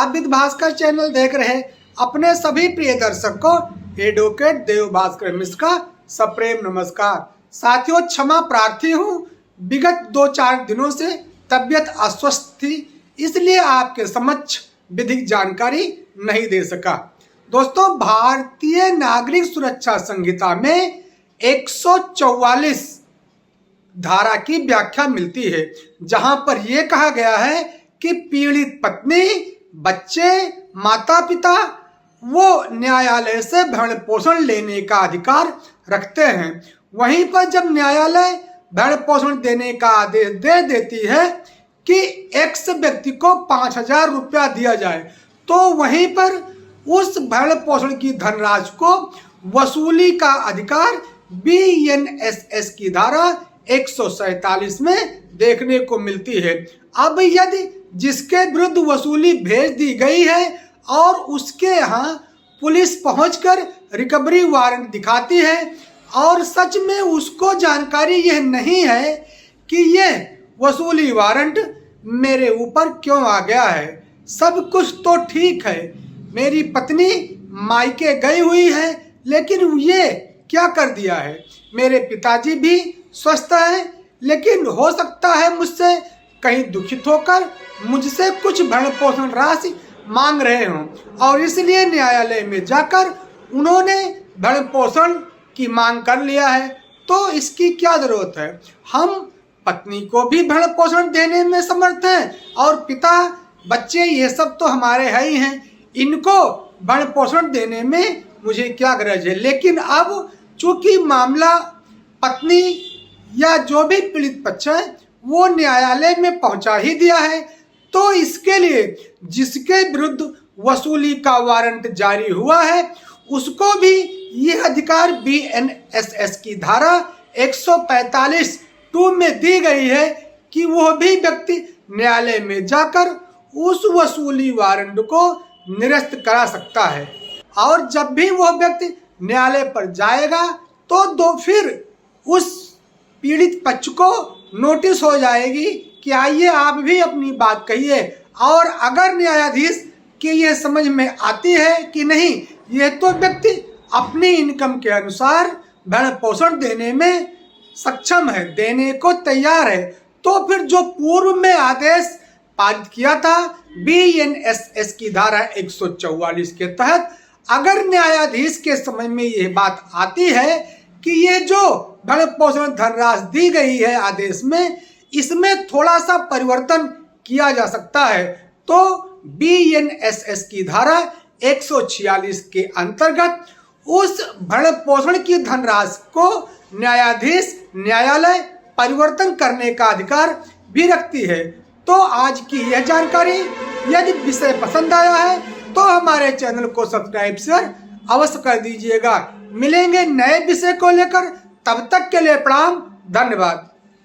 आप with Bhaskar channel देख रहे अपने सभी प्रिय दर्शक को एडवोकेट देव भास्कर मिश्र का सप्रेम नमस्कार। साथियों, क्षमा प्रार्थी हूँ, विगत 2-4 दिनों से तबीयत अस्वस्थ थी, इसलिए आपके समक्ष विधिक जानकारी नहीं दे सका। दोस्तों, भारतीय नागरिक सुरक्षा संहिता में 144 धारा की व्याख्या मिलती है, जहां पर यह कहा गया है कि पीड़ित पत्नी, बच्चे, माता पिता वो न्यायालय से भरण पोषण लेने का अधिकार रखते हैं। वहीं पर जब न्यायालय भरण पोषण देने का आदेश दे देती है कि एक्स व्यक्ति को 5,000 रुपया दिया जाए, तो वहीं पर उस भरण पोषण की धनराशि को वसूली का अधिकार BNSS की धारा 147 में देखने को मिलती है। अब यदि जिसके विरुद्ध वसूली भेज दी गई है और उसके यहाँ पुलिस पहुंचकर रिकवरी वारंट दिखाती है और सच में उसको जानकारी यह नहीं है कि यह वसूली वारंट मेरे ऊपर क्यों आ गया है, सब कुछ तो ठीक है, मेरी पत्नी मायके गई हुई है, लेकिन ये क्या कर दिया है, मेरे पिताजी भी स्वस्थ हैं, लेकिन हो सकता है मुझसे कहीं दुखित होकर मुझसे कुछ भरण पोषण राशि मांग रहे हों और इसलिए न्यायालय में जाकर उन्होंने भरण पोषण की मांग कर लिया है। तो इसकी क्या जरूरत है, हम पत्नी को भी भरण पोषण देने में समर्थ हैं और पिता, बच्चे, ये सब तो हमारे है ही हैं, इनको भरण पोषण देने में मुझे क्या गरज है। लेकिन अब चूंकि मामला पत्नी या जो भी पीड़ित पक्ष है वो न्यायालय में पहुंचा ही दिया है, तो इसके लिए जिसके विरुद्ध वसूली का वारंट जारी हुआ है उसको भी यह अधिकार BNSS की धारा 145(2) में दी गई है कि वह भी व्यक्ति न्यायालय में जाकर उस वसूली वारंट को निरस्त करा सकता है। और जब भी वह व्यक्ति न्यायालय पर जाएगा तो फिर उस पीड़ित पक्ष को नोटिस हो जाएगी कि आइए आप भी अपनी बात कहिए, और अगर न्यायाधीश की यह समझ में आती है कि नहीं, यह तो व्यक्ति अपनी इनकम के अनुसार भरण पोषण देने में सक्षम है, देने को तैयार है, तो फिर जो पूर्व में आदेश पारित किया था BNSS की धारा 144 के तहत, अगर न्यायाधीश के समझ में यह बात आती है कि ये जो भरण पोषण धनराशि दी गई है आदेश में, इसमें थोड़ा सा परिवर्तन किया जा सकता है, तो BNSS की धारा 146 के अंतर्गत उस भरण पोषण की धनराशि को न्यायालय परिवर्तन करने का अधिकार भी रखती है। तो आज की यह जानकारी, यदि विषय पसंद आया है तो हमारे चैनल को सब्सक्राइब शेयर अवश्य कर दीजिएगा। मिलेंगे नए विषय को लेकर, तब तक के लिए प्रणाम, धन्यवाद।